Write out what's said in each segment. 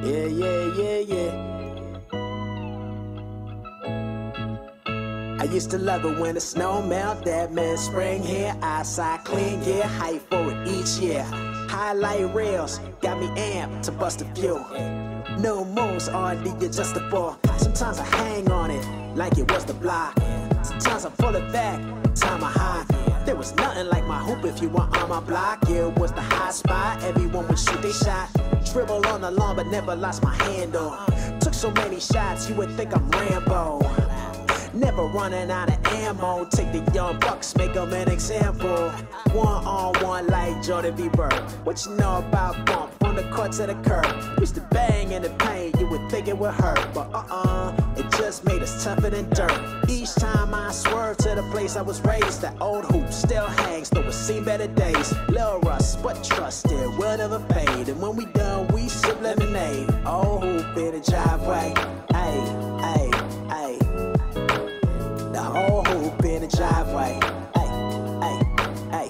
Yeah, yeah, yeah, yeah. I used to love it when the snow melt, that meant spring here. Outside clean gear, hype for it each year. Highlight rails, got me amped to bust a few. No moves are the adjustable. Sometimes I hang on it like it was the block. Sometimes I pull it back, time I hide. There was nothing like my hoop if you were on my block. It was the high spot, everyone would shoot they shot. Dribble on the lawn but never lost my handle. Took so many shots you would think I'm Rambo. Never running out of ammo. Take the young bucks, make them an example. One on one like Jordan B. Bird. What you know about bump from the court to the curb? Used to bang in the pain, you would think it would hurt. But it just made us tougher than dirt. Each time I swerve to the place I was raised, that old hoop still hangs, though it's seen better days. Lil' rust, but trusted, we'll never paid. And when we done, we sip lemonade. Old hoop in the driveway, ayy, ayy, ayy. The whole hoop in the driveway. Ay, ay, ay.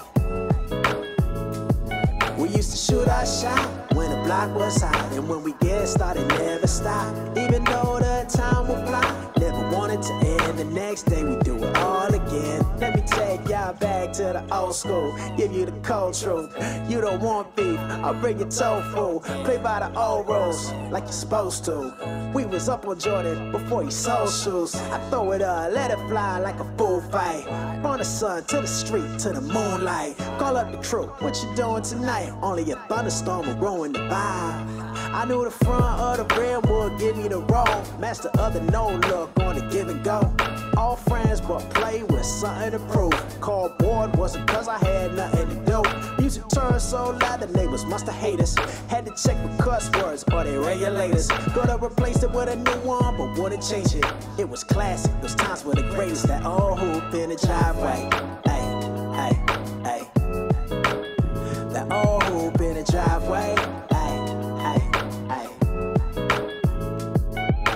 We used to shoot our shot when the block was hot. And when we get started, never stop. Even though the time would fly, never wanted to end. The next day we do it all again. Let me take y'all back to the old school. Give you the cold truth. You don't want beef, I'll bring you tofu. Play by the old rules, like you're supposed to. We was up on Jordan before he sold shoes. I throw it up, let it fly like a bull fight. From the sun to the street to the moonlight. Call up the crew, what you doing tonight? Only a thunderstorm will ruin the vibe. I knew the front of the rim would give me the roll. Master of the no look on the give and go. All friends but play with something to prove. Called board wasn't cause I had nothing to do. Music turned so loud the neighbors must have hated us. Had to check for cuss words or they regulators. Gonna replace it with a new one but wouldn't change it. It was classic, those times were the greatest. That old hoop in the driveway. Ay, ay, ay. That old hoop in the driveway. Ay, ay, ay.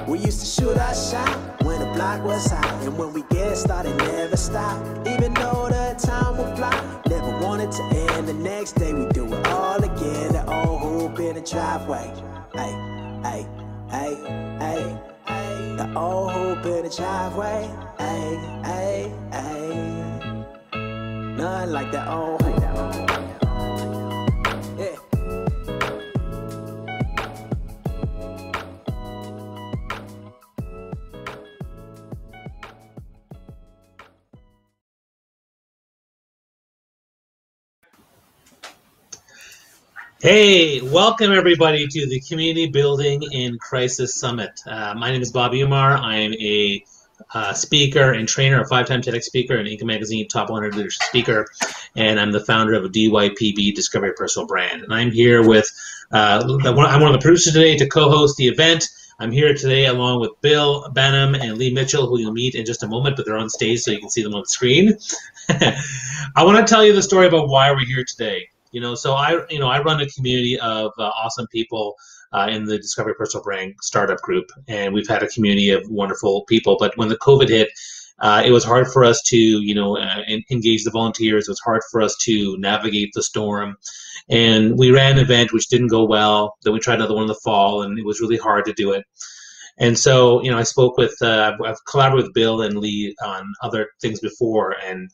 We used to shoot our shot when the block was hot. And when we get started, never stop. Even though the time would fly, never wanted to end. The next day we do it all again. The old hoop in the driveway. Ay, ay, ay, ay, ay. The old hoop in the driveway. Ay, ay, ay. Nothing like that old hoop. Yeah. Hey, welcome everybody to the Community Building in Crisis Summit. My name is Bobby Umar. I am a speaker and trainer, a 5-time TEDx speaker, and Inc. Magazine Top 100 Leadership Speaker, and I'm the founder of DYPB, Discover Your Personal Brand. And I'm here with, I'm one of the producers today to co-host the event. I'm here today along with Bill Benham and Lee Mitchell, who you'll meet in just a moment, but they're on stage so you can see them on the screen. I want to tell you the story about why we're here today. So I run a community of awesome people in the Discovery Personal Brand startup group, and we've had a community of wonderful people. But when the COVID hit, it was hard for us to, engage the volunteers. It was hard for us to navigate the storm, and we ran an event which didn't go well. Then we tried another one in the fall, and it was really hard to do it. And so, I spoke with, I've collaborated with Bill and Lee on other things before, and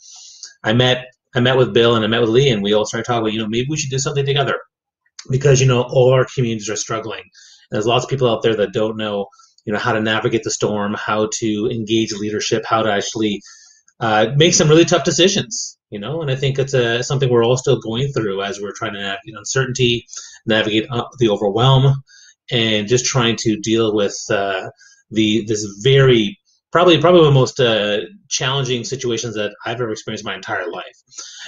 I met with Bill and I met with Lee, and we all started talking about, maybe we should do something together because, all our communities are struggling. And there's lots of people out there that don't know, how to navigate the storm, how to engage leadership, how to actually make some really tough decisions, and I think it's something we're all still going through as we're trying to navigate uncertainty, navigate the overwhelm, and just trying to deal with this very probably one of the most challenging situations that I've ever experienced my entire life.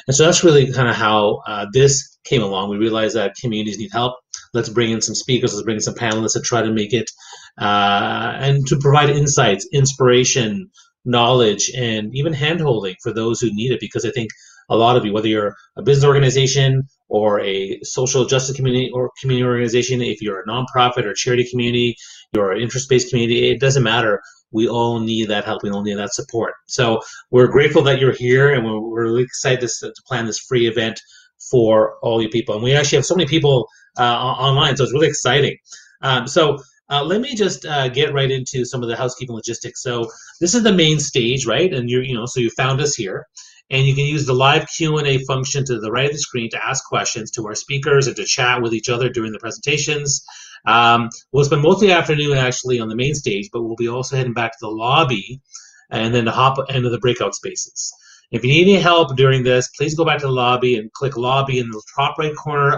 And so that's really kind of how this came along. We realized that communities need help. Let's bring in some speakers, let's bring in some panelists to try to make it, and to provide insights, inspiration, knowledge, and even hand-holding for those who need it. Because I think a lot of you, whether you're a business organization or a social justice community or community organization, if you're a nonprofit or charity community, you're an interest-based community, it doesn't matter. We all need that help. We all need that support. So we're grateful that you're here, and we're really excited to plan this free event for all you people. And we actually have so many people online, so it's really exciting. Let me just get right into some of the housekeeping logistics. So this is the main stage, right? And so you found us here, and you can use the live Q&A function to the right of the screen to ask questions to our speakers and to chat with each other during the presentations. We'll spend most of the afternoon actually on the main stage, but we'll be also heading back to the lobby and then to hop into the breakout spaces. If you need any help during this, please go back to the lobby and click lobby in the top right corner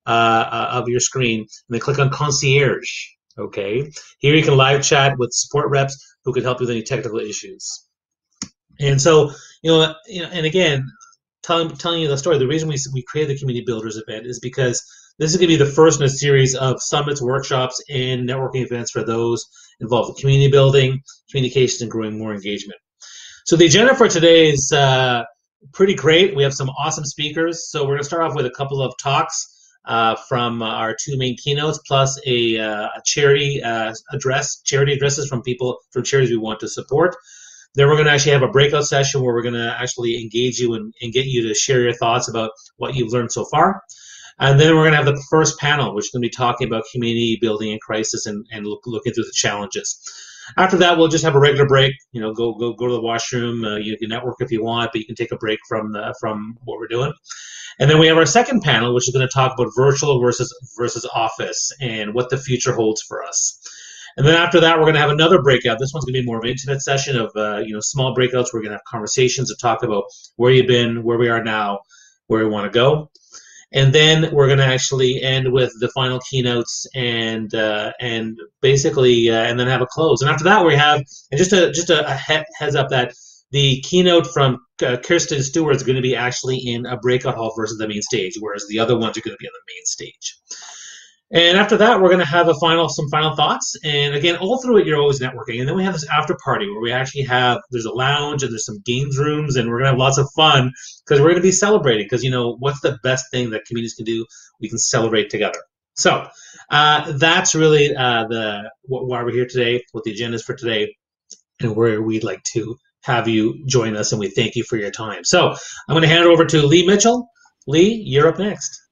of your screen, and then click on concierge. Okay, here you can live chat with support reps who can help you with any technical issues. And so, and again, telling you the story, the reason we created the Community Builders event is because this is going to be the first in a series of summits, workshops, and networking events for those involved in community building, communications, and growing more engagement. So the agenda for today is pretty great. We have some awesome speakers. So we're going to start off with a couple of talks from our two main keynotes, plus a charity addresses from charities we want to support. Then we're going to actually have a breakout session where we're going to actually engage you and get you to share your thoughts about what you've learned so far. And then we're going to have the first panel, which is going to be talking about community building in crisis and looking through the challenges. After that, we'll just have a regular break. Go to the washroom. You can network if you want, but you can take a break from what we're doing. And then we have our second panel, which is going to talk about virtual versus office and what the future holds for us. And then after that, we're going to have another breakout. This one's going to be more of an intimate session of small breakouts. We're going to have conversations to talk about where you've been, where we are now, where we want to go. And then we're going to actually end with the final keynotes and basically and then have a close. And after that, we have, and just a heads up that the keynote from Kirsten Stewart is going to be actually in a breakout hall versus the main stage, whereas the other ones are going to be on the main stage. And after that, we're going to have some final thoughts. And again, all through it, you're always networking. And then we have this after party where we actually there's a lounge and there's some games rooms, and we're going to have lots of fun because we're going to be celebrating. Because, what's the best thing that communities can do? We can celebrate together. So that's really why we're here today, what the agenda is for today, and where we'd like to have you join us. And we thank you for your time. So I'm going to hand it over to Lee Mitchell. Lee, you're up next.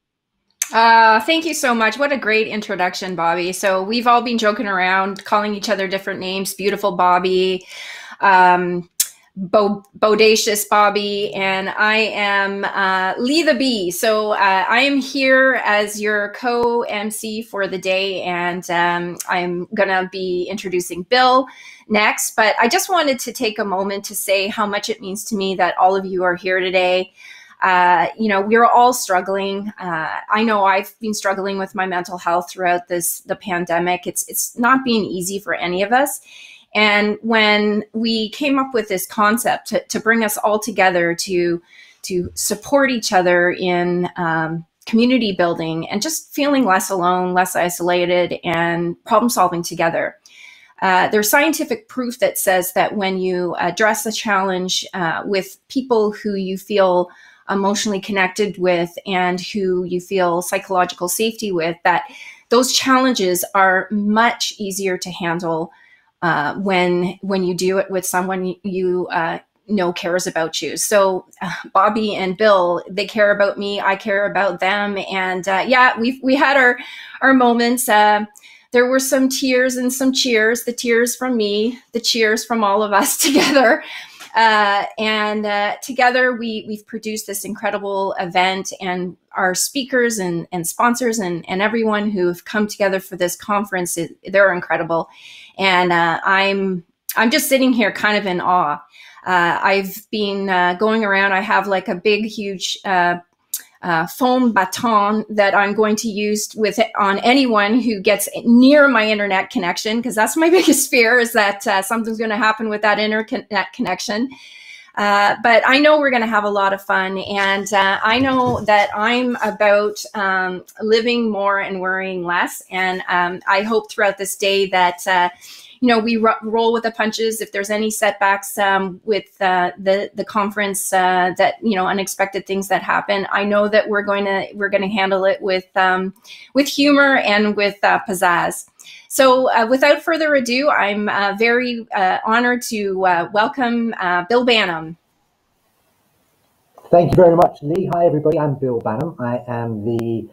Thank you so much. What a great introduction, Bobby. So we've all been joking around, calling each other different names, Beautiful Bobby, Bodacious Bobby, and I am Lee the Bee. So I am here as your co-MC for the day, and I'm going to be introducing Bill next. But I just wanted to take a moment to say how much it means to me that all of you are here today. We're all struggling. I know I've been struggling with my mental health throughout the pandemic. It's not been easy for any of us. And when we came up with this concept to bring us all together to support each other in community building and just feeling less alone, less isolated, and problem solving together. There's scientific proof that says that when you address a challenge with people who you feel emotionally connected with and who you feel psychological safety with, that those challenges are much easier to handle when you do it with someone you know cares about you. So Bobby and Bill, they care about me, I care about them, and we had our moments. There were some tears and some cheers, the tears from me, the cheers from all of us together. Together we've produced this incredible event, and our speakers and sponsors and everyone who've come together for this conference, they're incredible. And I'm just sitting here kind of in awe. I've been going around. I have like a big, huge foam baton that I'm going to use on anyone who gets near my internet connection, because that's my biggest fear, is that something's going to happen with that internet connection. But I know we're going to have a lot of fun, and I know that I'm about living more and worrying less. And I hope throughout this day that we roll with the punches. If there's any setbacks with the conference, that unexpected things that happen, I know that we're going to handle it with humor and with pizzazz. So without further ado, I'm very honored to welcome Bill Banham. Thank you very much, Lee. Hi, everybody. I'm Bill Banham. I am the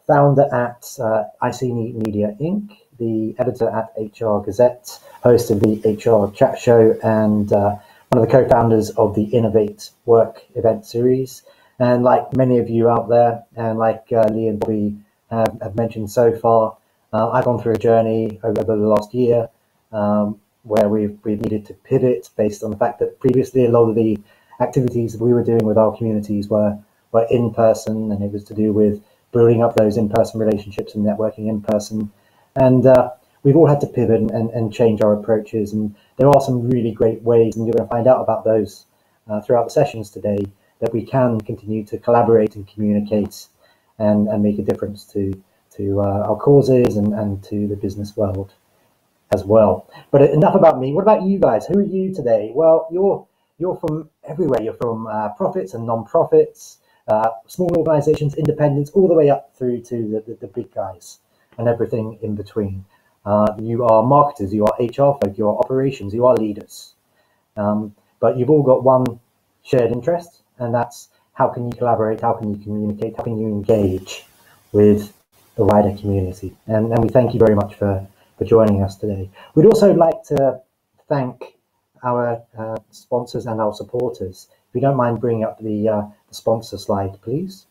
founder at ICNE Media Inc., the editor at HR Gazette, host of the HR Chat Show, and one of the co-founders of the Innovate Work event series. And like many of you out there, and like Lee and Bobby have mentioned so far, I've gone through a journey over the last year where we've needed to pivot based on the fact that previously a lot of the activities that we were doing with our communities were in person, and it was to do with building up those in-person relationships and networking in person. And we've all had to pivot and change our approaches. And there are some really great ways, and you're going to find out about those throughout the sessions today, that we can continue to collaborate and communicate and make a difference to our causes and to the business world as well. But enough about me. What about you guys? Who are you today? Well, you're from everywhere. You're from profits and non-profits, small organizations, independents, all the way up through to the big guys and everything in between. You are marketers, you are HR folk, you are operations, you are leaders. But you've all got one shared interest, and that's how can you collaborate, how can you communicate, how can you engage with the wider community. And we thank you very much for joining us today. We'd also like to thank our sponsors and our supporters. If you don't mind bringing up the sponsor slide, please.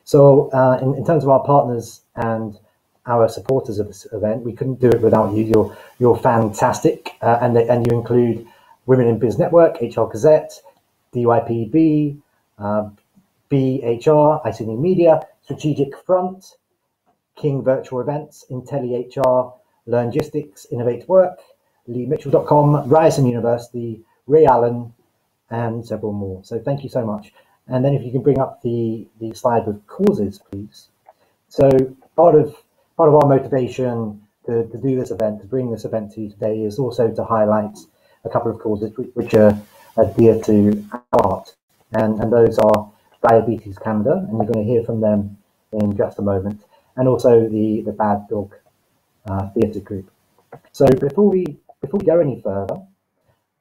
So in terms of our partners and our supporters of this event, we couldn't do it without you. You're fantastic, and you include Women in Biz Network, HR Gazette, DYPB, BHR, ICNE Media, Strategic Front, King Virtual Events, IntelliHR, Learngistics, Innovate Work, LeeMitchell.com, Ryerson University, Ray Allen, and several more. So thank you so much. And then if you can bring up the slide with causes, please. So part of our motivation to do this event, to bring this event to you today, is also to highlight a couple of causes which are dear to our heart. And those are Diabetes Canada, and you're going to hear from them in just a moment, and also the Bad Dog Theatre Group. So before we go any further,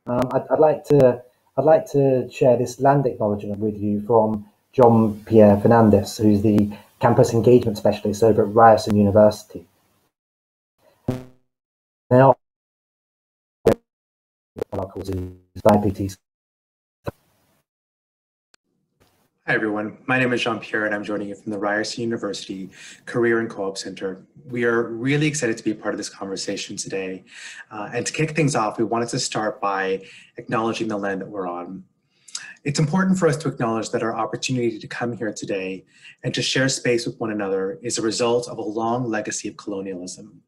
I'd like to share this land acknowledgement with you from John Pierre Fernandez, who's the Campus Engagement Specialist over at Ryerson University. Now, our cause is diabetes. Hi everyone, my name is Jean-Pierre and I'm joining you from the Ryerson University Career and Co-op Center. We are really excited to be part of this conversation today. And to kick things off, we wanted to start by acknowledging the land that we're on. It's important for us to acknowledge that our opportunity to come here today and to share space with one another is a result of a long legacy of colonialism.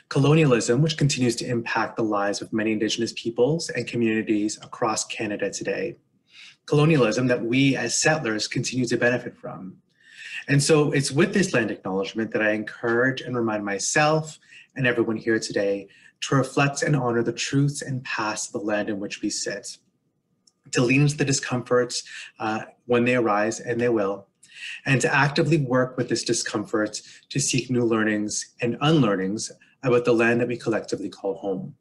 Colonialism, which continues to impact the lives of many Indigenous peoples and communities across Canada today. Colonialism that we as settlers continue to benefit from. And so it's with this land acknowledgement that I encourage and remind myself and everyone here today to reflect and honor the truths and past of the land in which we sit, to lean into the discomforts when they arise, and they will, and to actively work with this discomfort to seek new learnings and unlearnings about the land that we collectively call home.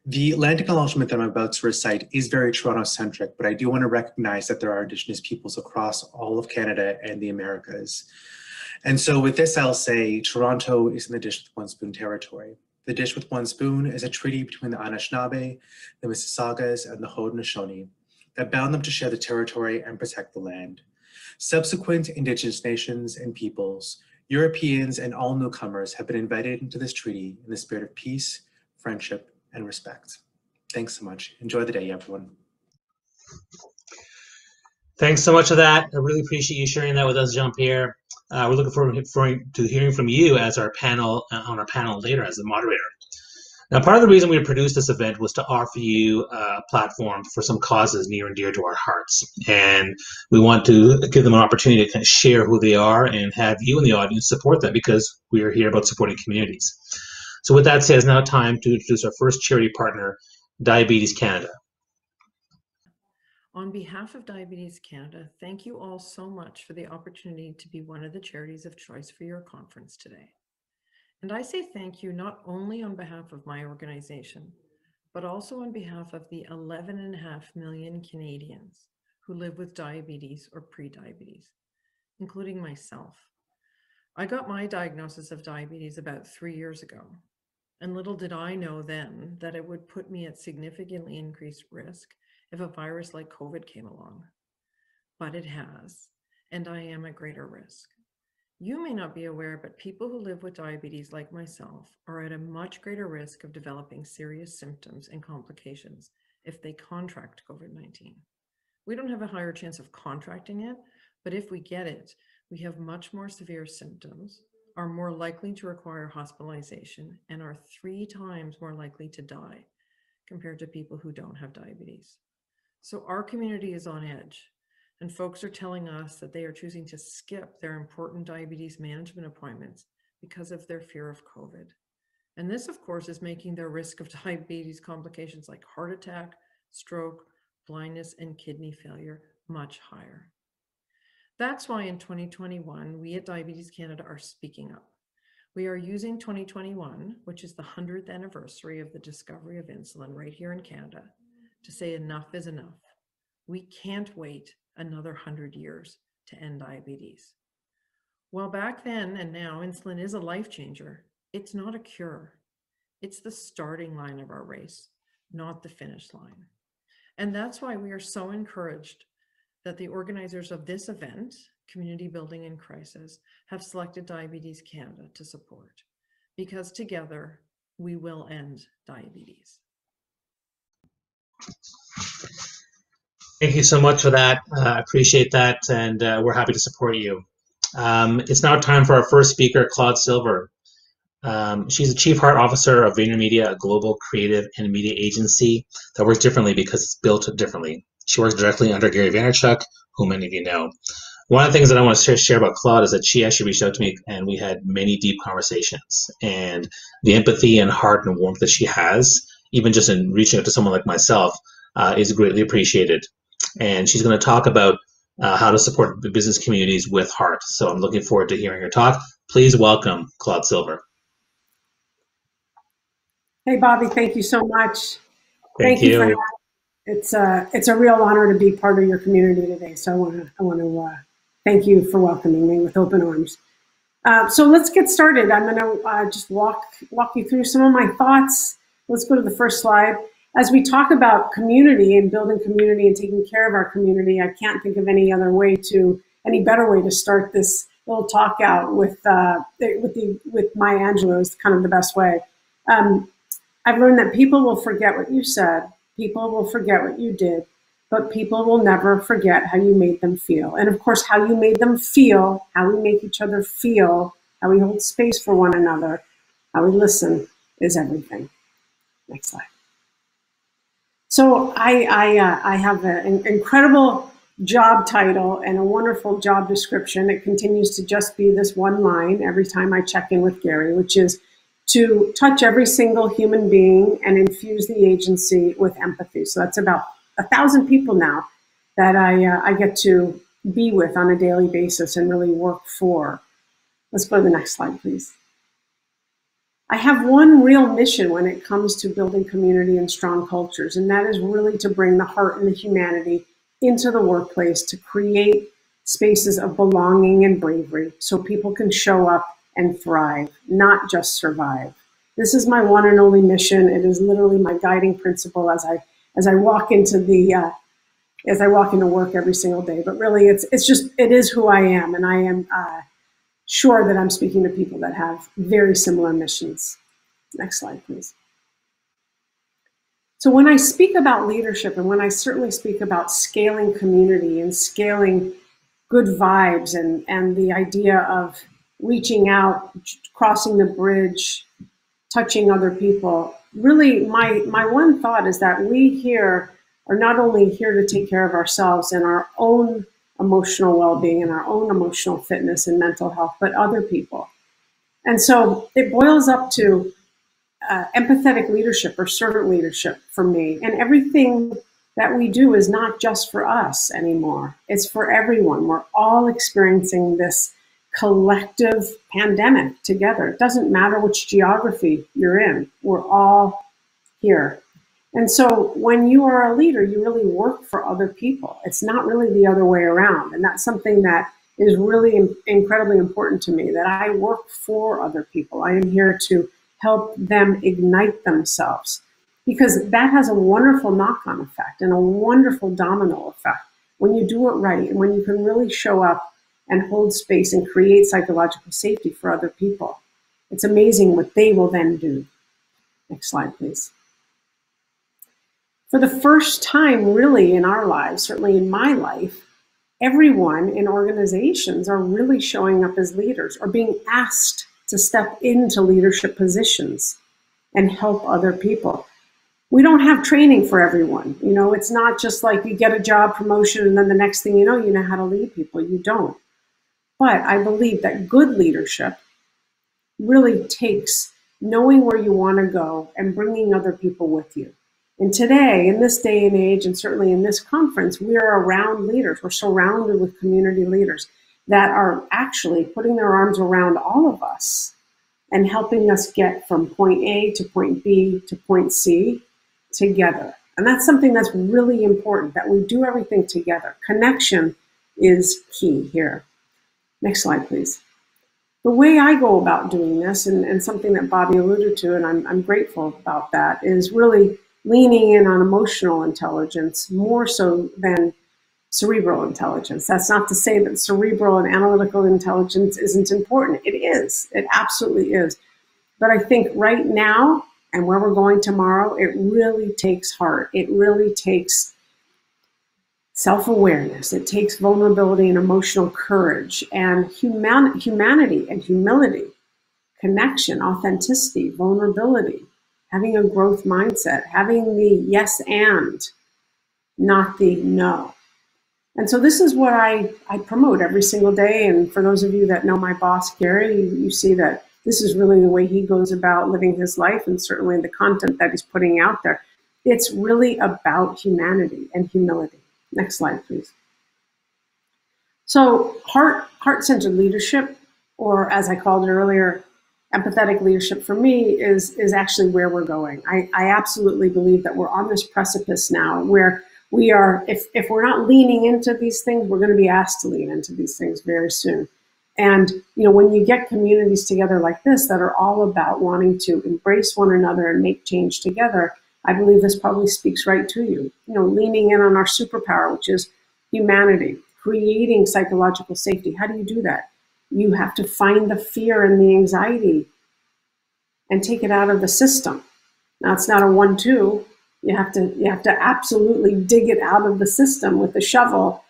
The land acknowledgement that I'm about to recite is very Toronto-centric, but I do want to recognize that there are Indigenous peoples across all of Canada and the Americas. And so with this, I'll say Toronto is in the Dish with One Spoon territory. The Dish with One Spoon is a treaty between the Anishinaabe, the Mississaugas, and the Haudenosaunee that bound them to share the territory and protect the land. Subsequent Indigenous nations and peoples, Europeans, and all newcomers have been invited into this treaty in the spirit of peace, friendship, and respect. Thanks so much. Enjoy the day, everyone. Thanks so much for that. I really appreciate you sharing that with us, Jean-Pierre. We're looking forward to hearing from you as our panel on our panel later as the moderator. Now, part of the reason we produced this event was to offer you a platform for some causes near and dear to our hearts. And we want to give them an opportunity to kind of share who they are and have you in the audience support them, because we are here about supporting communities. So with that said, it's now time to introduce our first charity partner, Diabetes Canada. On behalf of Diabetes Canada, thank you all so much for the opportunity to be one of the charities of choice for your conference today. And I say thank you not only on behalf of my organization, but also on behalf of the 11.5 million Canadians who live with diabetes or pre-diabetes, including myself. I got my diagnosis of diabetes about 3 years ago, and little did I know then that it would put me at significantly increased risk if a virus like COVID came along. But it has, and I am at greater risk. You may not be aware, but people who live with diabetes like myself are at a much greater risk of developing serious symptoms and complications if they contract COVID-19. We don't have a higher chance of contracting it, but if we get it, we have much more severe symptoms, are more likely to require hospitalization, and are 3 times more likely to die compared to people who don't have diabetes. So our community is on edge, and folks are telling us that they are choosing to skip their important diabetes management appointments because of their fear of COVID. And this, of course, is making their risk of diabetes complications like heart attack, stroke, blindness, and kidney failure much higher. That's why in 2021, we at Diabetes Canada are speaking up. We are using 2021, which is the 100th anniversary of the discovery of insulin right here in Canada, to say enough is enough. We can't wait another 100 years to end diabetes. While back then and now insulin is a life changer, it's not a cure. It's the starting line of our race, not the finish line. And that's why we are so encouraged that the organizers of this event, Community Building in Crisis, have selected Diabetes Canada to support, because together we will end diabetes. Thank you so much for that. I appreciate that, and we're happy to support you. It's now time for our first speaker, Claude Silver. She's the Chief Heart Officer of VaynerMedia, a global creative and media agency that works differently because it's built differently. She works directly under Gary Vaynerchuk, who many of you know. One of the things that I want to share about Claude is that she actually reached out to me and we had many deep conversations. And the empathy and heart and warmth that she has, even just in reaching out to someone like myself, is greatly appreciated. And she's going to talk about how to support the business communities with heart. So I'm looking forward to hearing her talk. Please welcome Claude Silver. Hey, Bobby, thank you so much. Thank you. For that. It's a real honor to be part of your community today. So I want to thank you for welcoming me with open arms. So let's get started. I'm going to just walk you through some of my thoughts. Let's go to the first slide. As we talk about community and building community and taking care of our community, I can't think of any better way to start this little talk out with Maya Angelou is kind of the best way. I've learned that people will forget what you said, people will forget what you did, but people will never forget how you made them feel. And of course, how you made them feel, how we make each other feel, how we hold space for one another, how we listen is everything. Next slide. So I have an incredible job title and a wonderful job description. It continues to just be this one line every time I check in with Gary, which is to touch every single human being and infuse the agency with empathy. So that's about 1,000 people now that I get to be with on a daily basis and really work for. Let's go to the next slide, please. I have one real mission when it comes to building community and strong cultures, and that is really to bring the heart and the humanity into the workplace to create spaces of belonging and bravery so people can show up and thrive, not just survive. This is my one and only mission. It is literally my guiding principle as I walk into work every single day. But really, it is who I am, and I am sure that I'm speaking to people that have very similar missions. Next slide, please. So when I speak about leadership, and when I certainly speak about scaling community and scaling good vibes and the idea of reaching out, crossing the bridge, touching other people, really my one thought is that we here are not only here to take care of ourselves and our own emotional well-being and our own emotional fitness and mental health, but other people. And so it boils up to empathetic leadership or servant leadership for me. And everything that we do is not just for us anymore. It's for everyone. We're all experiencing this collective pandemic together. It doesn't matter which geography you're in. We're all here. And so when you are a leader, you really work for other people. It's not really the other way around. And that's something that is really incredibly important to me, that I work for other people. I am here to help them ignite themselves, because that has a wonderful knock-on effect and a wonderful domino effect. When you do it right, and when you can really show up and hold space and create psychological safety for other people, it's amazing what they will then do. Next slide, please. For the first time really in our lives, certainly in my life, everyone in organizations are really showing up as leaders or being asked to step into leadership positions and help other people. We don't have training for everyone. You know, it's not just like you get a job promotion and then the next thing you know how to lead people. You don't. But I believe that good leadership really takes knowing where you want to go and bringing other people with you. And today, in this day and age, and certainly in this conference, we are around leaders. We're surrounded with community leaders that are actually putting their arms around all of us and helping us get from point A to point B to point C together. And that's something that's really important, that we do everything together. Connection is key here. Next slide, please. The way I go about doing this, and something that Bobby alluded to, and I'm grateful about that, is really leaning in on emotional intelligence more so than cerebral intelligence. That's not to say that cerebral and analytical intelligence isn't important. It is. It absolutely is. But I think right now, and where we're going tomorrow, it really takes heart. It really takes self-awareness. It takes vulnerability and emotional courage and humanity and humility, connection, authenticity, vulnerability, having a growth mindset, having the yes and, not the no. And so this is what I promote every single day. And for those of you that know my boss, Gary, you see that this is really the way he goes about living his life, and certainly the content that he's putting out there. It's really about humanity and humility. Next slide, please. So heart-centered leadership, or as I called it earlier, empathetic leadership, for me is actually where we're going. I absolutely believe that we're on this precipice now where we are, if we're not leaning into these things, we're going to be asked to lean into these things very soon. And you know, when you get communities together like this that are all about wanting to embrace one another and make change together, I believe this probably speaks right to you. You know, leaning in on our superpower, which is humanity, creating psychological safety. How do you do that? You have to find the fear and the anxiety and take it out of the system. Now, it's not a 1-2. You have to absolutely dig it out of the system with the shovel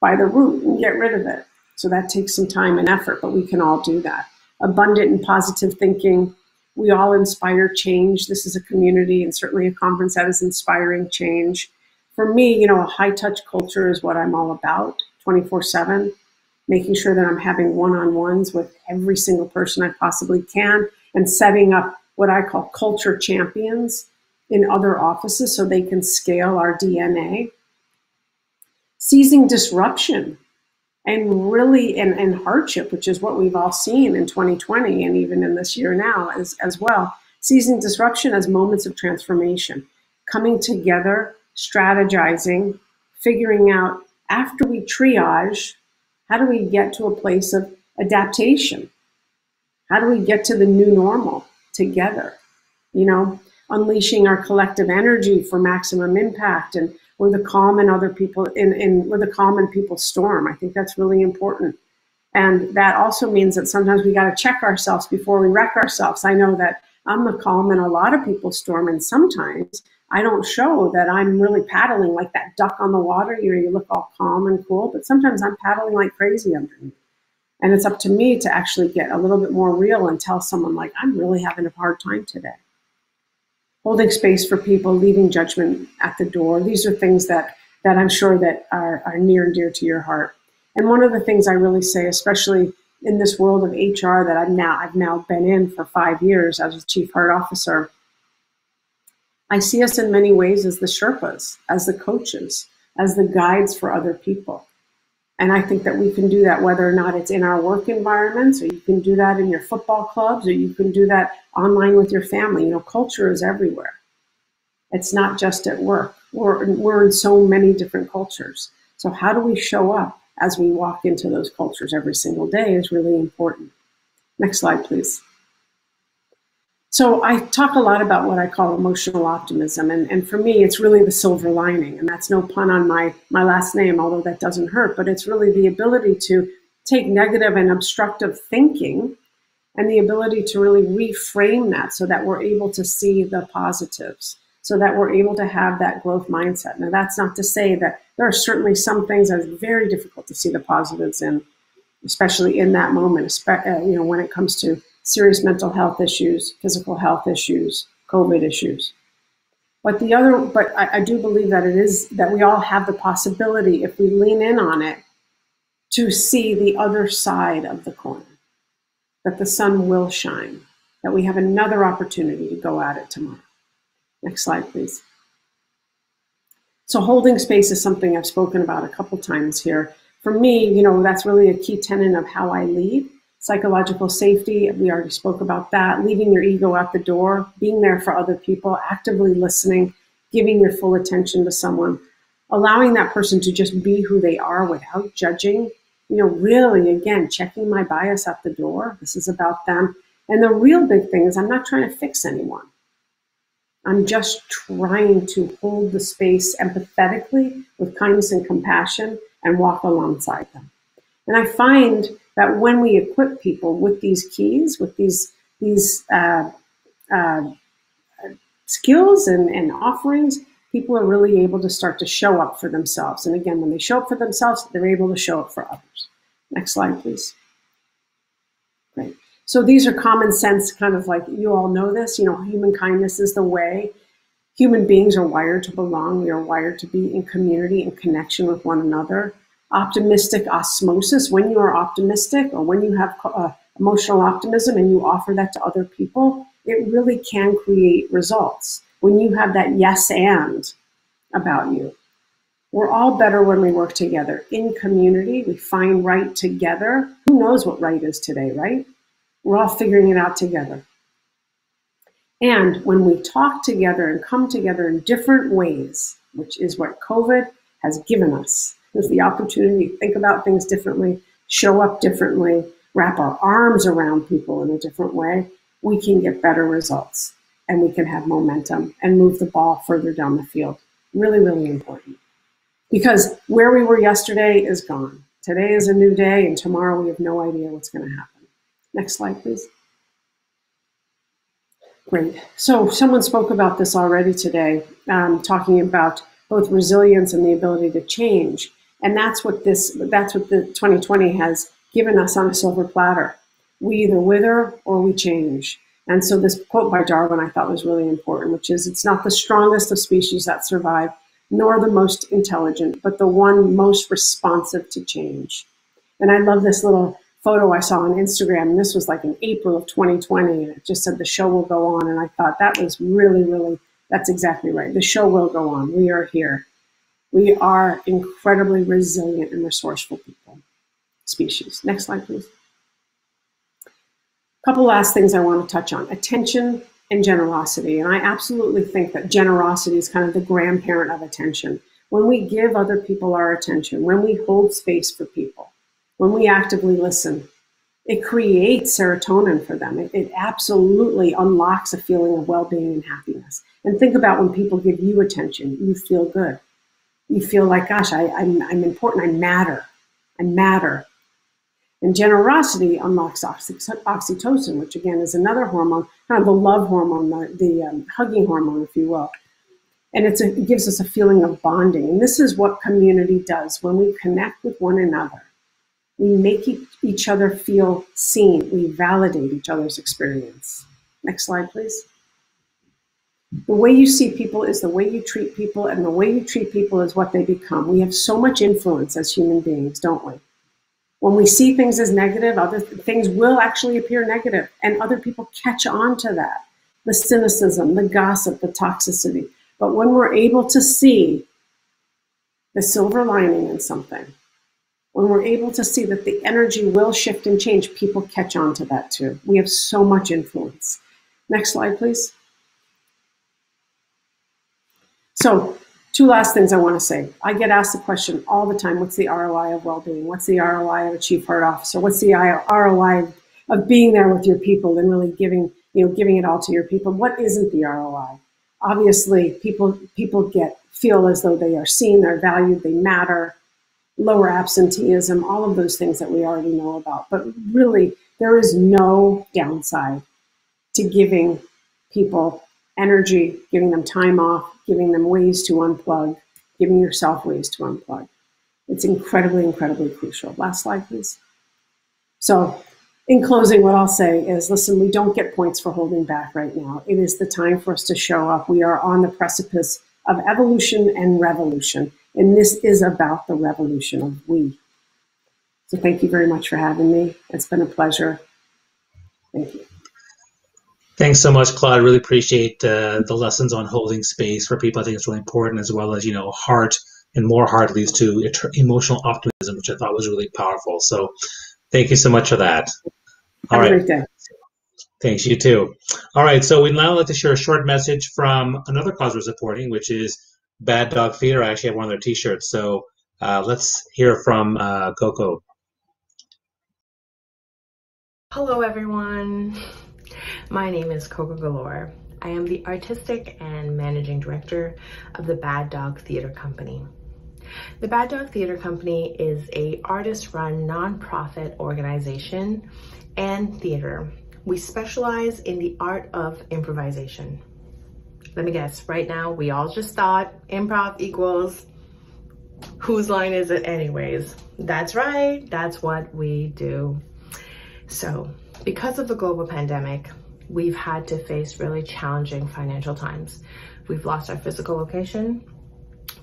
by the root and get rid of it. So that takes some time and effort, but we can all do that. Abundant and positive thinking. We all inspire change. This is a community and certainly a conference that is inspiring change. For me, you know, a high-touch culture is what I'm all about, 24/7, making sure that I'm having one-on-ones with every single person I possibly can, and setting up what I call culture champions in other offices so they can scale our DNA. Seizing disruption and really, and hardship, which is what we've all seen in 2020 and even in this year now as well. Seizing disruption as moments of transformation, coming together, strategizing, figuring out after we triage, how do we get to a place of adaptation? How do we get to the new normal together? You know, unleashing our collective energy for maximum impact, and we're the calm in other people, we're the calm in people's storm. I think that's really important. And that also means that sometimes we got to check ourselves before we wreck ourselves. I know that I'm the calm in a lot of people's storm, and sometimes I don't show that I'm really paddling like that duck on the water. You know, you look all calm and cool, but sometimes I'm paddling like crazy underneath. And it's up to me to actually get a little bit more real and tell someone, like, I'm really having a hard time today. Holding space for people, leaving judgment at the door. These are things that I'm sure that are near and dear to your heart. And one of the things I really say, especially in this world of HR that I've now been in for 5 years as a Chief Heart Officer, I see us in many ways as the Sherpas, as the coaches, as the guides for other people. And I think that we can do that whether or not it's in our work environments, or you can do that in your football clubs, or you can do that online with your family. You know, culture is everywhere. It's not just at work. We're in so many different cultures. So how do we show up as we walk into those cultures every single day is really important. Next slide, please. So I talk a lot about what I call emotional optimism, and for me, it's really the silver lining, and that's no pun on my last name, although that doesn't hurt, but it's really the ability to take negative and obstructive thinking and the ability to really reframe that so that we're able to see the positives, so that we're able to have that growth mindset. Now, that's not to say that there are certainly some things that are very difficult to see the positives in, especially in that moment, when it comes to serious mental health issues, physical health issues, COVID issues. But I do believe that we all have the possibility, if we lean in on it, to see the other side of the coin, that the sun will shine, that we have another opportunity to go at it tomorrow. Next slide, please. So holding space is something I've spoken about a couple times here. For me, that's really a key tenet of how I lead. Psychological safety, we already spoke about that. Leaving your ego out the door, being there for other people, actively listening, giving your full attention to someone, allowing that person to just be who they are without judging. Really, again, checking my bias at the door. This is about them. And the real big thing is I'm not trying to fix anyone. I'm just trying to hold the space empathetically with kindness and compassion and walk alongside them. And I find that when we equip people with these keys, with these skills and offerings, people are really able to start to show up for themselves. And again, when they show up for themselves, they're able to show up for others. Next slide, please. Great. So these are common sense, kind of like, you all know this, human kindness is the way. Human beings are wired to belong. We are wired to be in community and connection with one another. Optimistic osmosis, when you are optimistic or when you have emotional optimism and you offer that to other people, it really can create results. When you have that yes and about you. We're all better when we work together. In community, we find right together. Who knows what right is today, right? We're all figuring it out together. And when we talk together and come together in different ways, which is what COVID has given us, is the opportunity to think about things differently, show up differently, wrap our arms around people in a different way, we can get better results and we can have momentum and move the ball further down the field. Really, really important. Because where we were yesterday is gone. Today is a new day, and tomorrow we have no idea what's going to happen. Next slide, please. Great. So someone spoke about this already today, talking about both resilience and the ability to change. And that's what the 2020 has given us on a silver platter. We either wither or we change. And so this quote by Darwin I thought was really important, which is, it's not the strongest of species that survive, nor the most intelligent, but the one most responsive to change. And I love this little photo I saw on Instagram, and this was like in April of 2020, and it just said the show will go on. And I thought that was really, really, that's exactly right. The show will go on. We are here. We are incredibly resilient and resourceful people, species. Next slide, please. A couple last things I want to touch on. Attention and generosity. And I absolutely think that generosity is kind of the grandparent of attention. When we give other people our attention, when we hold space for people, when we actively listen, it creates serotonin for them. It absolutely unlocks a feeling of well-being and happiness. And think about when people give you attention, you feel good. You feel like, gosh, I'm important, I matter. I matter. And generosity unlocks oxytocin, which again is another hormone, kind of the love hormone, the hugging hormone, if you will. And it gives us a feeling of bonding. And this is what community does. When we connect with one another, we make each other feel seen. We validate each other's experience. Next slide, please. The way you see people is the way you treat people, and the way you treat people is what they become. We have so much influence as human beings, don't we? When we see things as negative, other things will actually appear negative, and other people catch on to that. The cynicism, the gossip, the toxicity. But when we're able to see the silver lining in something, when we're able to see that the energy will shift and change, people catch on to that too. We have so much influence. Next slide, please. So Two last things I want to say. I get asked the question all the time, what's the ROI of well-being? What's the ROI of a chief heart officer? What's the ROI of being there with your people and really giving it all to your people? What isn't the ROI? Obviously, people feel as though they are seen, they're valued, they matter, lower absenteeism, all of those things that we already know about. But really, there is no downside to giving people energy, giving them time off, giving them ways to unplug, giving yourself ways to unplug. It's incredibly, incredibly crucial. Last slide, please. So in closing, what I'll say is, listen, we don't get points for holding back right now. It is the time for us to show up. We are on the precipice of evolution and revolution, and this is about the revolution of we. So thank you very much for having me. It's been a pleasure. Thank you. Thanks so much, Claude. Really appreciate the lessons on holding space for people. I think it's really important, as well as, heart, and more heart leads to emotional optimism, which I thought was really powerful. So thank you so much for that. Have a great day. Thanks, you too. All right, so we'd now like to share a short message from another cause we're supporting, which is Bad Dog Theater. I actually have one of their t-shirts. So let's hear from Coco. Hello, everyone. My name is Coco Galore. I am the artistic and managing director of the Bad Dog Theater Company. The Bad Dog Theater Company is an artist-run nonprofit organization and theater. We specialize in the art of improvisation. Let me guess, right now we all just thought improv equals whose line is it anyways? That's right, that's what we do. So, because of the global pandemic, we've had to face really challenging financial times. We've lost our physical location.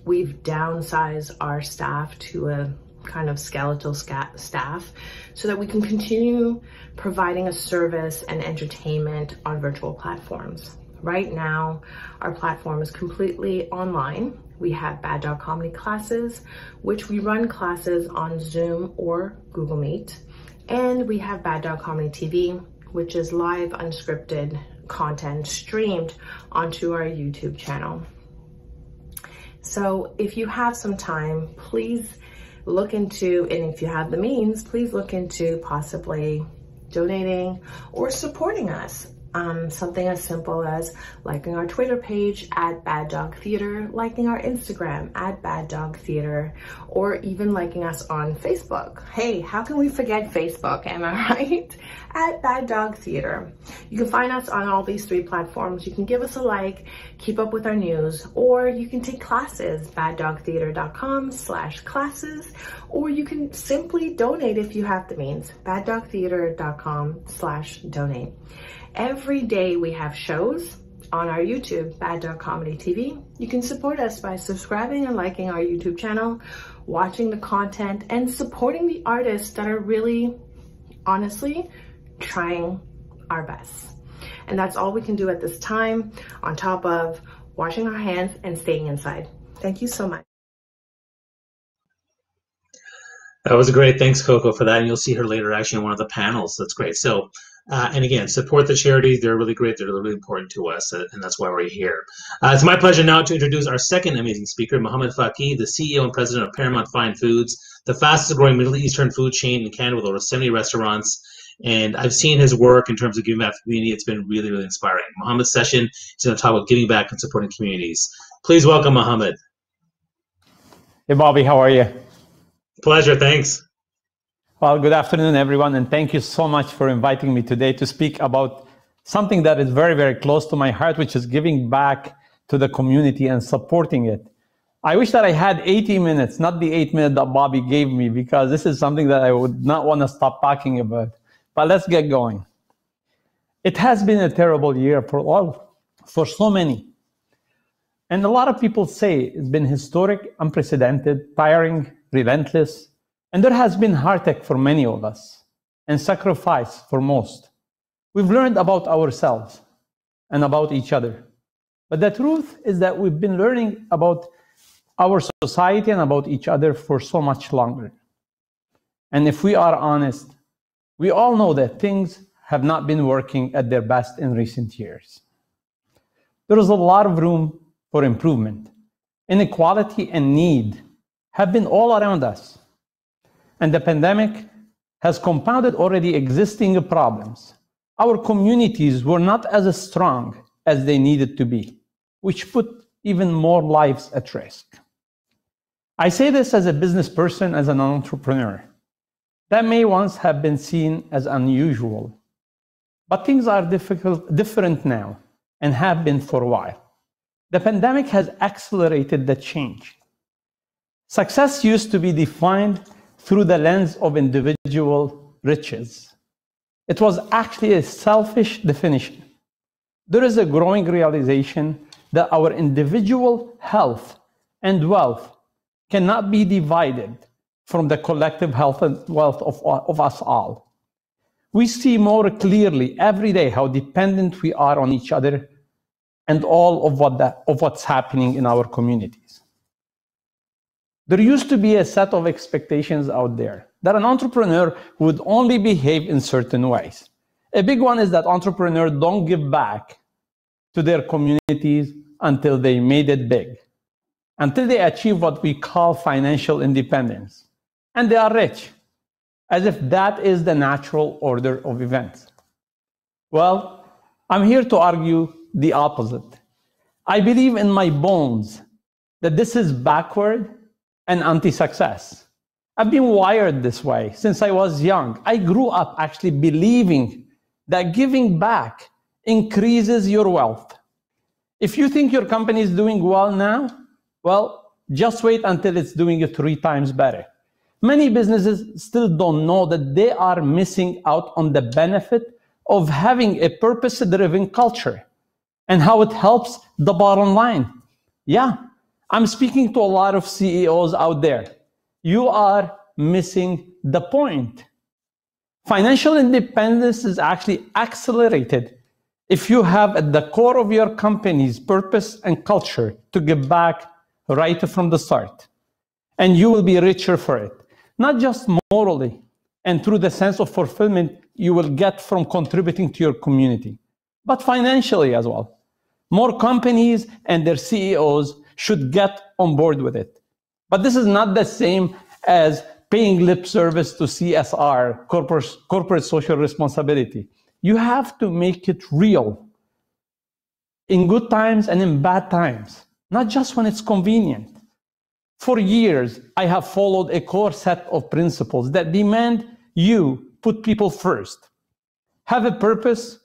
We've downsized our staff to a kind of skeletal staff so that we can continue providing a service and entertainment on virtual platforms. Right now, our platform is completely online. We have Bad Dog Comedy classes, which we run classes on Zoom or Google Meet. And we have Bad Dog Comedy TV, which is live unscripted content streamed onto our YouTube channel. So if you have some time, please look into, and if you have the means, please look into possibly donating or supporting us. Something as simple as liking our Twitter page at Bad Dog Theater, liking our Instagram at Bad Dog Theater, or even liking us on Facebook. Hey, how can we forget Facebook, am I right? At Bad Dog Theater. You can find us on all these three platforms. You can give us a like, keep up with our news, or you can take classes, baddogtheater.com/classes, or you can simply donate if you have the means, baddogtheater.com/donate. Every day we have shows on our YouTube, Bad Dog Comedy TV. You can support us by subscribing and liking our YouTube channel, watching the content, and supporting the artists that are really, honestly, trying our best. And that's all we can do at this time, on top of washing our hands and staying inside. Thank you so much. That was great. Thanks, Coco, for that. And you'll see her later actually on one of the panels. That's great. So, and again, support the charities. They're really great. They're really important to us, and that's why we're here. It's my pleasure now to introduce our second amazing speaker, Mohammed Faqih, the CEO and president of Paramount Fine Foods, the fastest growing Middle Eastern food chain in Canada with over 70 restaurants. And I've seen his work in terms of giving back to the community. It's been really, really inspiring. Mohammed's session is going to talk about giving back and supporting communities. Please welcome Mohammed. Hey, Bobby, how are you? Pleasure, thanks. Well, good afternoon, everyone, and thank you so much for inviting me today to speak about something that is very, very close to my heart, which is giving back to the community and supporting it. I wish that I had 80 minutes, not the 8 minutes that Bobby gave me, because this is something that I would not want to stop talking about. But let's get going. It has been a terrible year for so many. And a lot of people say it's been historic, unprecedented, tiring, relentless. And there has been heartache for many of us and sacrifice for most. We've learned about ourselves and about each other. But the truth is that we've been learning about our society and about each other for so much longer. And if we are honest, we all know that things have not been working at their best in recent years. There is a lot of room for improvement. inequality, and need have been all around us. And the pandemic has compounded already existing problems. Our communities were not as strong as they needed to be, which put even more lives at risk. I say this as a business person, as an entrepreneur. That may once have been seen as unusual, but things are different now and have been for a while. The pandemic has accelerated the change. Success used to be defined through the lens of individual riches. It was actually a selfish definition. There is a growing realization that our individual health and wealth cannot be divided from the collective health and wealth of us all. We see more clearly every day how dependent we are on each other and all of what's happening in our communities. There used to be a set of expectations out there that an entrepreneur would only behave in certain ways. A big one is that entrepreneurs don't give back to their communities until they made it big, until they achieve what we call financial independence, and they are rich, as if that is the natural order of events. Well, I'm here to argue the opposite. I believe in my bones that this is backward and anti-success. I've been wired this way since I was young. I grew up actually believing that giving back increases your wealth. If you think your company is doing well now, well, just wait until it's doing it 3 times better. Many businesses still don't know that they are missing out on the benefit of having a purpose-driven culture and how it helps the bottom line. Yeah, I'm speaking to a lot of CEOs out there. You are missing the point. Financial independence is actually accelerated if you have at the core of your company's purpose and culture to give back right from the start. And you will be richer for it, not just morally and through the sense of fulfillment you will get from contributing to your community, but financially as well. More companies and their CEOs should get on board with it. But this is not the same as paying lip service to CSR, corporate social responsibility. You have to make it real in good times and in bad times, not just when it's convenient. For years, I have followed a core set of principles that demand you put people first, have a purpose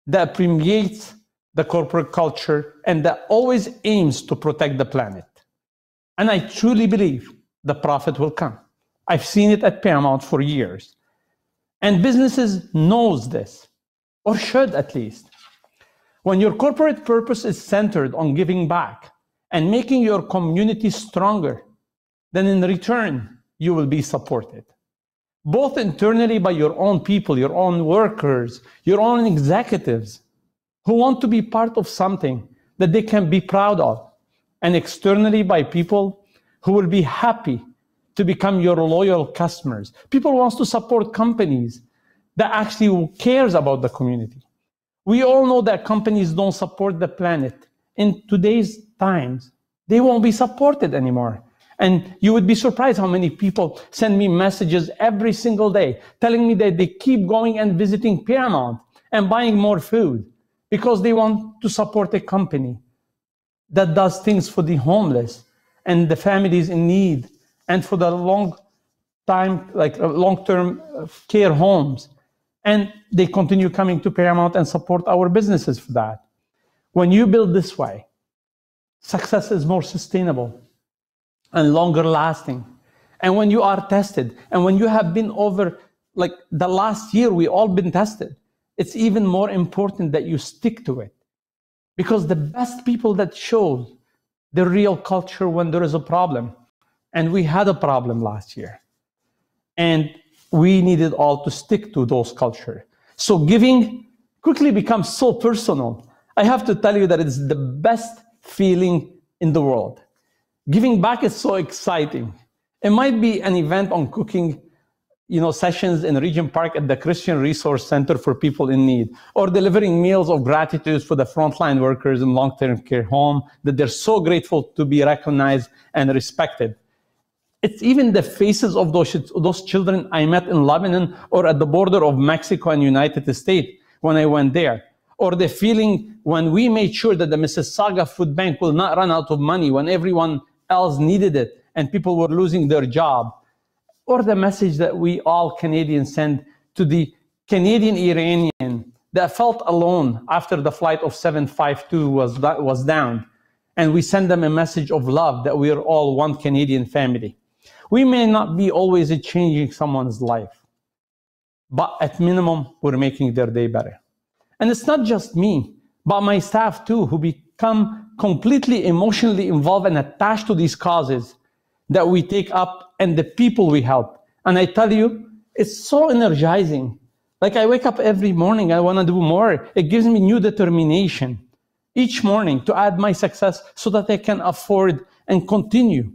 that permeates the corporate culture and that always aims to protect the planet. And I truly believe the profit will come. I've seen it at Paramount for years. And businesses knows this, or should at least. When your corporate purpose is centered on giving back and making your community stronger, then in return, you will be supported. Both internally by your own people, your own workers, your own executives, who want to be part of something that they can be proud of, and externally by people who will be happy to become your loyal customers. People who want to support companies that actually cares about the community. We all know that companies don't support the planet. In today's times, they won't be supported anymore. And you would be surprised how many people send me messages every single day telling me that they keep going and visiting Paramount and buying more food because they want to support a company that does things for the homeless and the families in need and for the long-term care homes. And they continue coming to Paramount and support our businesses for that. When you build this way, success is more sustainable and longer lasting. And when you are tested, and when you have been over, like the last year, we all been tested, it's even more important that you stick to it. Because the best people that show the real culture when there is a problem, and we had a problem last year, and we needed all to stick to those culture. So giving quickly becomes so personal. I have to tell you that it's the best feeling in the world. Giving back is so exciting. It might be an event on cooking, sessions in Regent Park at the Christian Resource Center for people in need, or delivering meals of gratitude for the frontline workers in long-term care home, that they're so grateful to be recognized and respected. It's even the faces of those children I met in Lebanon or at the border of Mexico and United States when I went there. Or the feeling when we made sure that the Mississauga Food Bank will not run out of money when everyone else needed it and people were losing their job. Or the message that we all Canadians send to the Canadian Iranian that felt alone after the flight of 752 was down. And we send them a message of love that we are all one Canadian family. We may not be always changing someone's life, but at minimum, we're making their day better. And it's not just me, but my staff too, who become completely emotionally involved and attached to these causes that we take up and the people we help. And I tell you, it's so energizing. Like I wake up every morning, I want to do more. It gives me new determination each morning to add my success so that I can afford and continue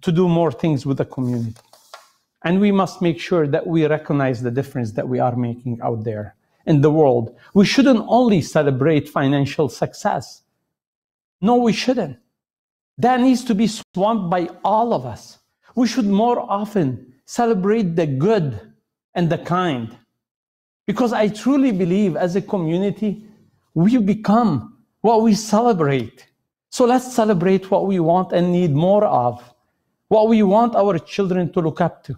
to do more things with the community. And we must make sure that we recognize the difference that we are making out there in the world. We shouldn't only celebrate financial success. No, we shouldn't. That needs to be swamped by all of us. We should more often celebrate the good and the kind. Because I truly believe as a community, we become what we celebrate. So let's celebrate what we want and need more of, what we want our children to look up to,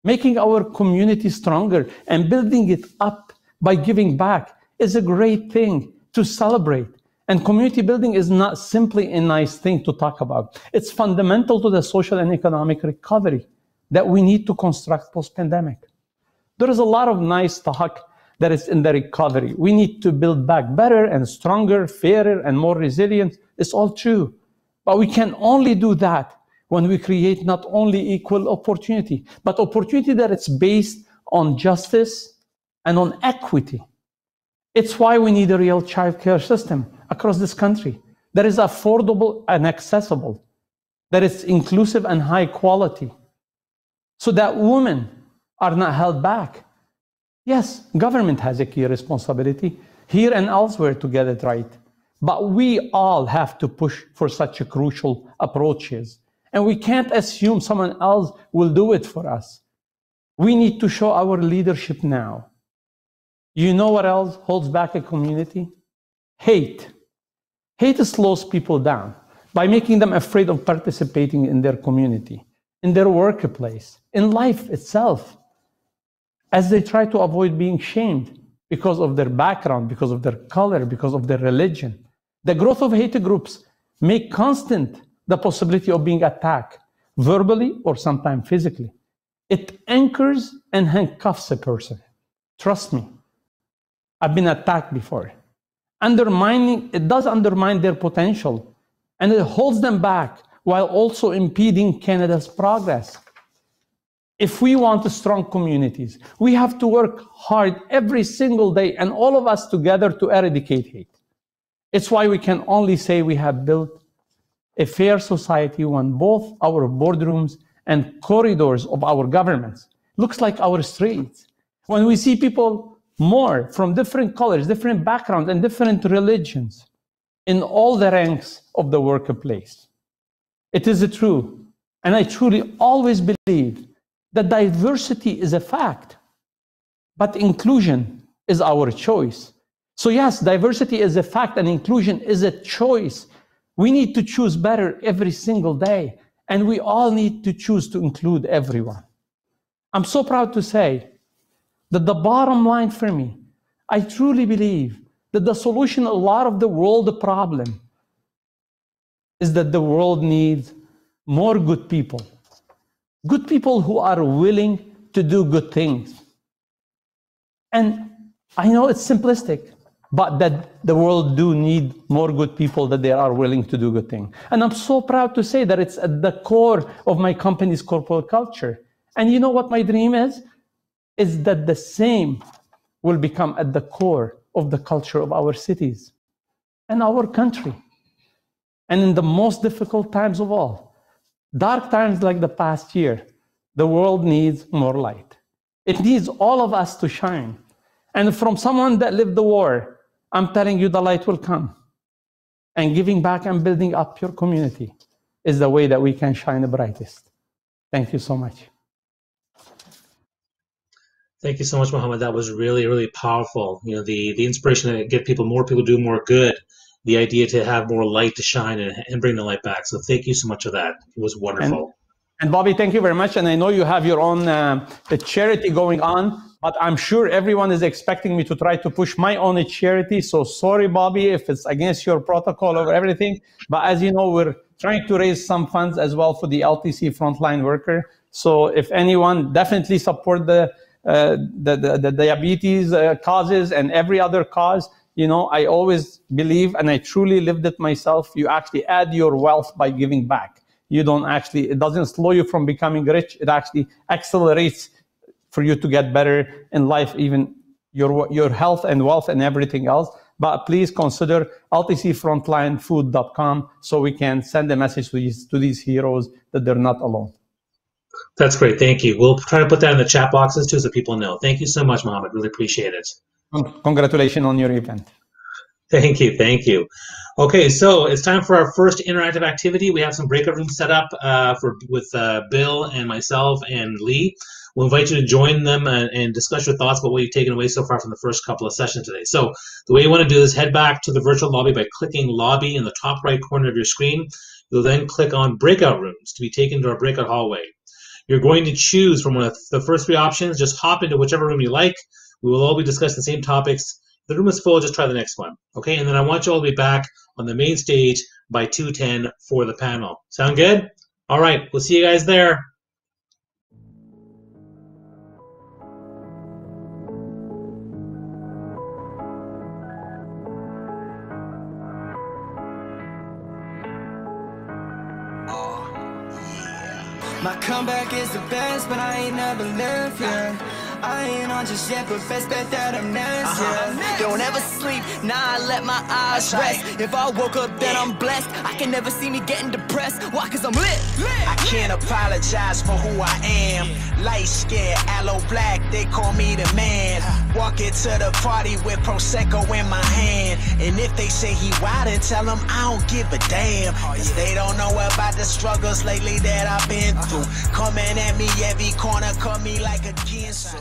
making our community stronger and building it up by giving back is a great thing to celebrate. And community building is not simply a nice thing to talk about. It's fundamental to the social and economic recovery that we need to construct post-pandemic. There is a lot of nice talk that is in the recovery. We need to build back better and stronger, fairer and more resilient. It's all true. But we can only do that when we create not only equal opportunity, but opportunity that it's based on justice and on equity. It's why we need a real childcare system across this country that is affordable and accessible, that is inclusive and high quality, so that women are not held back. Yes, government has a key responsibility here and elsewhere to get it right, but we all have to push for such a crucial approaches. And we can't assume someone else will do it for us. We need to show our leadership now. You know what else holds back a community? Hate. Hate slows people down by making them afraid of participating in their community, in their workplace, in life itself, as they try to avoid being shamed because of their background, because of their color, because of their religion. The growth of hate groups make constant the possibility of being attacked, verbally or sometimes physically. It anchors and handcuffs a person. Trust me, I've been attacked before. It does undermine their potential, and it holds them back while also impeding Canada's progress. If we want strong communities, we have to work hard every single day, and all of us together to eradicate hate. It's why we can only say we have built a fair society when both our boardrooms and corridors of our governments looks like our streets. When we see people more from different colors, different backgrounds, and different religions in all the ranks of the workplace. It is true, and I truly always believe that diversity is a fact, but inclusion is our choice. So yes, diversity is a fact and inclusion is a choice. We need to choose better every single day, and we all need to choose to include everyone. I'm so proud to say that the bottom line for me, I truly believe that the solution to a lot of the world problem is that the world needs more good people who are willing to do good things. And I know it's simplistic, but that the world do need more good people that they are willing to do good things. And I'm so proud to say that it's at the core of my company's corporate culture. And you know what my dream is? Is that the same will become at the core of the culture of our cities and our country. And in the most difficult times of all, dark times like the past year, The world needs more light. It needs all of us to shine. And from someone that lived the war, I'm telling you the light will come. And giving back and building up your community is the way that we can shine the brightest. Thank you so much. Thank you so much, Mohammed. That was really, really powerful. You know, the inspiration to get more people do more good, the idea to have more light to shine and bring the light back. So thank you so much for that. It was wonderful. And Bobby, thank you very much. And I know you have your own the charity going on, but I'm sure everyone is expecting me to try to push my own charity. So sorry, Bobby, if it's against your protocol or everything. But as you know, we're trying to raise some funds as well for the LTC frontline worker. So if anyone, definitely support the diabetes causes and every other cause. You know, I always believe, and I truly lived it myself, you actually add your wealth by giving back. You don't actually, it doesn't slow you from becoming rich. It actually accelerates for you to get better in life, even your health and wealth and everything else. But please consider ltcfrontlinefood.com so we can send a message to these heroes that they're not alone. That's great. Thank you. We'll try to put that in the chat boxes too so people know. Thank you so much, Mohammed. Really appreciate it. Congratulations on your event. Thank you. Thank you. Okay, so it's time for our first interactive activity. We have some breakout rooms set up with Bill and myself and Lee. We'll invite you to join them and discuss your thoughts about what you've taken away so far from the first couple of sessions today. So the way you want to do is head back to the virtual lobby by clicking lobby in the top right corner of your screen. You'll then click on breakout rooms to be taken to our breakout hallway. You're going to choose from one of the first three options. Just hop into whichever room you like. We will all be discussing the same topics. If the room is full, just try the next one. Okay, and then I want you all to be back on the main stage by 2:10 for the panel. Sound good? All right, we'll see you guys there. My comeback is the best, but I ain't never left, yeah. I ain't on just yet, but best bet that I'm next, yeah. Don't ever sleep, nah, I let my eyes rest. If I woke up, then I'm blessed. I can never see me getting depressed. Why? Cause I'm lit. I can't apologize for who I am. Light skin, aloe black, they call me the man. Walk into the party with Prosecco in my hand. And if they say he wild, then tell them I don't give a damn. Cause they don't know about the struggles lately that I've been through. Coming at me every corner, cut me like a cancer.